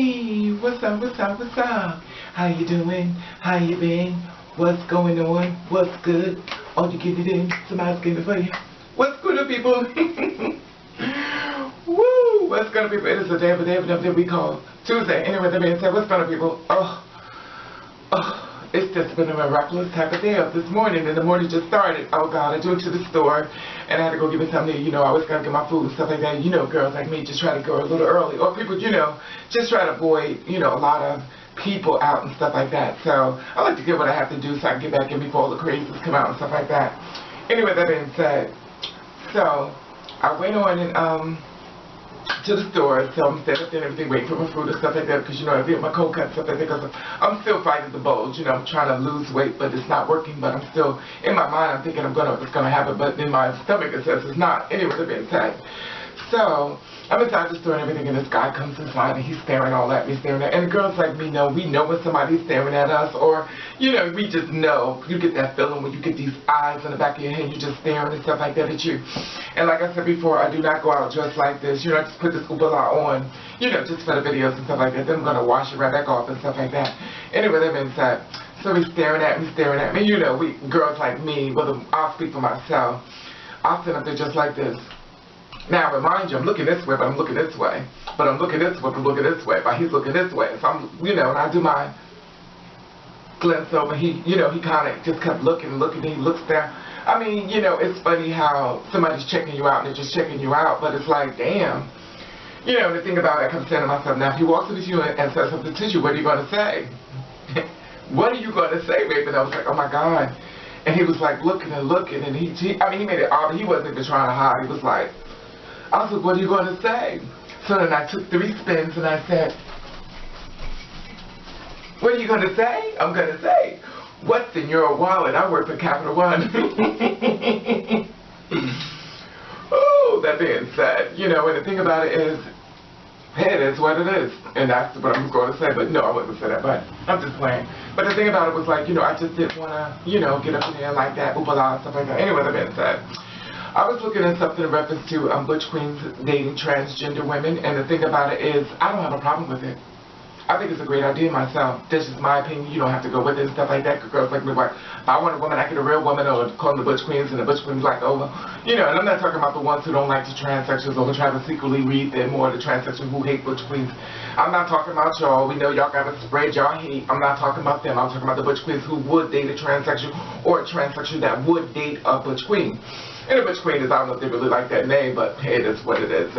Hey, what's up, what's up, what's up? How you doing? How you been? What's going on? What's good? Oh, you get it in? Somebody's getting it for you. What's good, people? Woo! What's going on, people? It is a day of a day that we call Tuesday. Anyway, that being said, what's going on, people? It's just been a miraculous type of day of this morning, and the morning just started. Oh God, I went to the store, and I had to go get me something. You know, I always gotta get my food and stuff like that. You know, girls like me just try to go a little early, or people, you know, just try to avoid, you know, a lot of people out and stuff like that. So I like to get what I have to do so I can get back in before all the crazies come out and stuff like that. Anyway, that being said, so I went on and to the store, so I'm set up there and everything, waiting for my food and stuff like that, because, you know, I get my cold cut and stuff like that, because I'm still fighting the bulge, you know, I'm trying to lose weight, but it's not working, but I'm still, in my mind, I'm thinking it's gonna happen, but in my stomach, it says it's not. Anyway, that being said, so I'm inside the store and everything, and this guy comes inside and he's staring all at me, and girls like me know, we know when somebody's staring at us, or, you know, we just know. You get that feeling when you get these eyes in the back of your head, you're just staring and stuff like that at you. And like I said before, I do not go out dressed like this. You know, I just put this Ubala on, you know, just for the videos and stuff like that. Then I'm going to wash it right back off and stuff like that. Anyway, that being said, so he's staring at me. You know, we girls like me, well, I'll speak for myself. I'll sit up there just like this. Now, remind you, I'm looking this way, but I'm looking this way. But I'm looking this way, but I'm looking this way. But he's looking this way. So I'm, you know, and I do my glance over. He, you know, he kind of just kept looking, and he looks down. I mean, you know, it's funny how somebody's checking you out and they're just checking you out, but it's like, damn. You know, the thing about it, I kept saying to myself, now if he walks up to you and says something to you, what are you going to say? What are you going to say, baby? And I was like, oh my God. And he was like looking, and he I mean, he made it obvious. He wasn't even trying to hide. He was like, I was like, what are you going to say? So then I took 3 spins and I said, what are you going to say? I'm going to say, what's in your wallet? I work for Capital One. Oh, that being said, you know, and the thing about it is, hey, it is what it is. And that's what I'm going to say. But no, I wasn't going to say that, but I'm just playing. But the thing about it was like, you know, I just didn't want to, you know, get up in there like that, oopala, stuff like that. Anyway, that being said, I was looking at something in reference to Butch Queens dating transgender women, and the thing about it is, I don't have a problem with it. I think it's a great idea myself. That's just my opinion. You don't have to go with it and stuff like that. Because girls like me, like, if I want a woman, I get a real woman, or call them the Butch Queens, and the Butch Queens like, oh, you know. And I'm not talking about the ones who don't like the transsexuals or who try to secretly read them, or the transsexuals who hate Butch Queens. I'm not talking about y'all. We know y'all got to spread y'all hate. I'm not talking about them. I'm talking about the Butch Queens who would date a transsexual, or a transsexual that would date a Butch Queen. And a Butch Queen is, I don't know if they really like that name, but hey, that's what it is.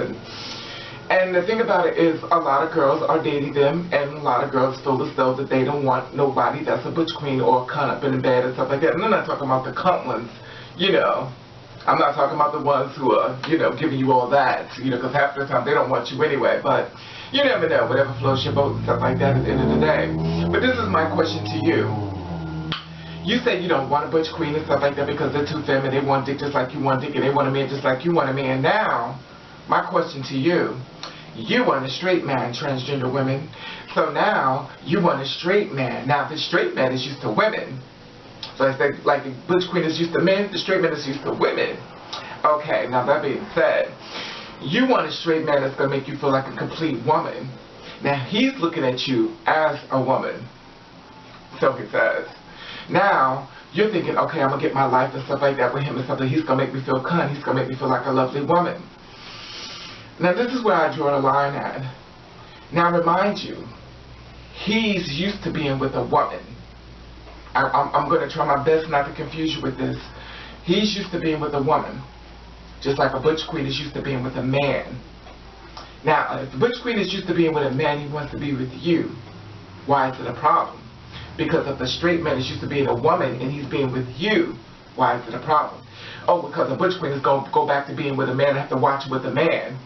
And the thing about it is, a lot of girls are dating them, and a lot of girls feel as though that they don't want nobody that's a Butch Queen or a cunt up in the bed and stuff like that. And I'm not talking about the cunt ones, you know. I'm not talking about the ones who are, you know, giving you all that, you know, because half the time they don't want you anyway. But you never know, whatever floats your boat and stuff like that at the end of the day. But this is my question to you. You say you don't want a Butch Queen and stuff like that because they're too feminine. They want dick just like you want dick, and they want a man just like you want a man. Now, my question to you, you want a straight man, transgender women. So now, you want a straight man. Now, the straight man is used to women. So it's like the Butch Queen is used to men, the straight man is used to women. Okay, now that being said, you want a straight man that's going to make you feel like a complete woman. Now, he's looking at you as a woman. So he says. Now, you're thinking, okay, I'm going to get my life and stuff like that with him and stuff like that. He's going to make me feel cunt. He's going to make me feel like a lovely woman. Now, this is where I draw the line at. Now, remind you, he's used to being with a woman. I'm going to try my best not to confuse you with this. He's used to being with a woman, just like a Butch Queen is used to being with a man. Now, if the Butch Queen is used to being with a man, he wants to be with you. Why is it a problem? Because if the straight man is used to being a woman and he's being with you, why is it a problem? Oh, because the Butch Queen is going to go back to being with a man and have to watch him with a man.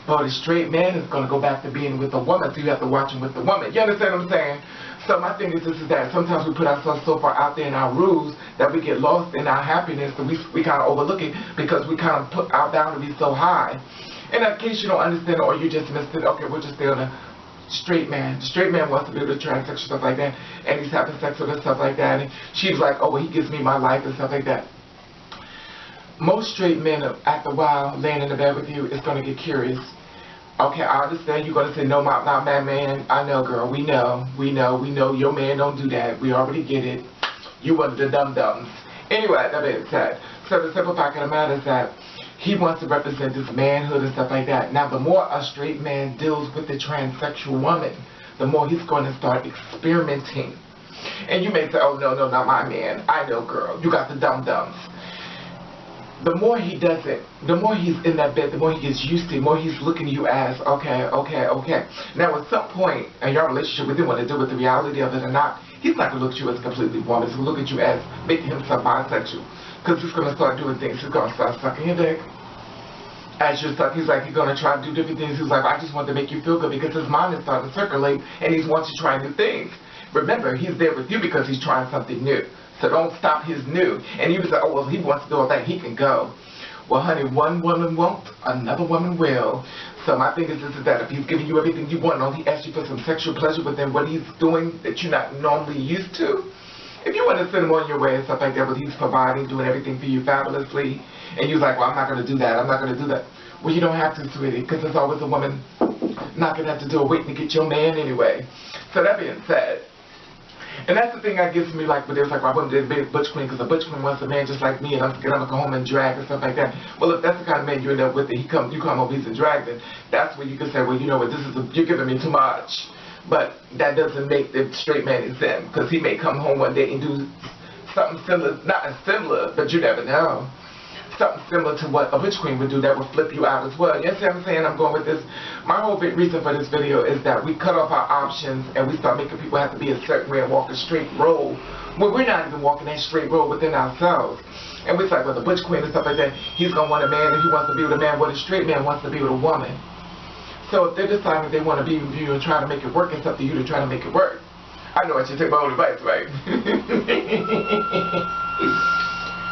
But the straight man is going to go back to being with a woman, so you have to watch him with the woman. You understand what I'm saying? So my thing is this is that sometimes we put ourselves so far out there in our rules that we get lost in our happiness, that we kind of overlook it because we kind of put our boundaries so high. And in case you don't understand it or you just missed it, okay, we'll just stay on the straight man. The straight man wants to be with a transsexual, stuff like that, and he's having sex with her, stuff like that, and she's like, oh, well, he gives me my life and stuff like that. Most straight men, after a while, laying in the bed with you, is going to get curious. Okay, I understand you're going to say, no, not my man. I know, girl. We know. Your man don't do that. We already get it. You one of the dum-dums. Anyway, that being said, so the simple fact of the matter is that he wants to represent this manhood and stuff like that. Now, the more a straight man deals with the transsexual woman, the more he's going to start experimenting. And you may say, oh, no, not my man. I know, girl. You got the dum-dums. The more he does it, the more he's in that bed, the more he gets used to it, the more he's looking at you as, okay. Now, at some point in your relationship, whether you want to deal with the reality of it or not, he's not going to look at you as completely woman. He's going to look at you as making himself bisexual. Because he's going to start doing things. He's going to start sucking your dick. As you're sucking, he's going to try to do different things. He's like, I just want to make you feel good, because his mind is starting to circulate and he wants to try new things. Remember, he's there with you because he's trying something new. So don't stop his new. And you say, oh, well, he wants to do all that. He can go. Well, honey, one woman won't, another woman will. So my thing is this, is that if he's giving you everything you want, and he asks you for some sexual pleasure within what he's doing that you're not normally used to, if you want to send him on your way and stuff like that, but he's providing, doing everything for you fabulously, and you're like, well, I'm not going to do that, Well, you don't have to, sweetie, because there's always a woman knocking at the door waiting to get your man anyway. So that being said, and that's the thing that gives me, like, but there's like, well, I wouldn't be a butch queen, because a butch queen wants a man just like me, and I'm going to go home and drag and stuff like that. Well, if that's the kind of man you end up with, and you come home, he's a drag, then that's where you can say, well, you know what, you're giving me too much. But that doesn't make the straight man exempt, because he may come home one day and do something similar, not as similar, but you never know. Something similar to what a butch queen would do that would flip you out as well. You see what I'm saying? I'm going with this. My whole reason for this video is that we cut off our options and we start making people have to be a certain way and walk a straight road when we're not even walking that straight road within ourselves. And we're like, well, the butch queen and stuff like that, he's going to want a man and he wants to be with a man, what a straight man wants to be with a woman. So if they're deciding they want to be with you and try to make it work, it's up to you to try to make it work. I know I should take my own advice, right?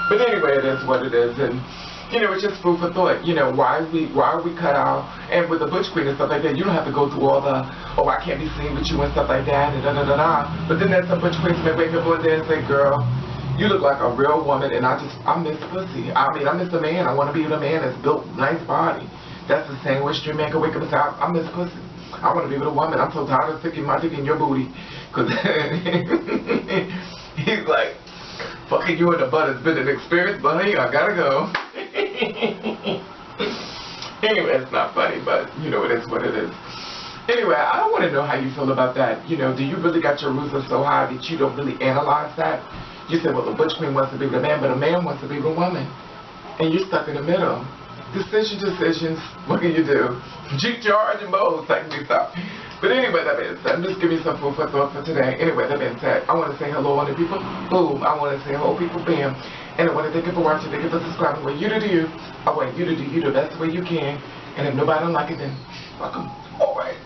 But anyway, it is what it is, and you know, it's just food for thought. You know, why we cut out, and with the butch queen and stuff like that, you don't have to go through all the, oh, I can't be seen with you and stuff like that, and da. But then there's some butch queens may wake up one day and say, girl, you look like a real woman, and I miss pussy. I mean, I miss a man. I want to be with a man that's built, nice body. That's the same way a straight man can wake up and say, I miss pussy. I want to be with a woman. I'm so tired of sticking my dick in your booty, because he's like, fucking you in the butt has been an experience, but hey, I gotta go. Anyway, it's not funny, but you know, it is what it is. Anyway, I want to know how you feel about that. You know, do you really got your rules up so high that you don't really analyze that? You said, well, the butch queen wants to be with a man, but a man wants to be with a woman. And you're stuck in the middle. Decisions, what can you do? Jeep charge and both, like me stuff. But anyway, that being said, I'm just giving you some food for thought for today. Anyway, that being said, I want to say hello on the people. Boom. I want to say hello, people. Bam. And I want to thank you for watching. Thank you for subscribing. What you to do, I want you to do you the best way you can. And if nobody don't like it, then fuck them. All right.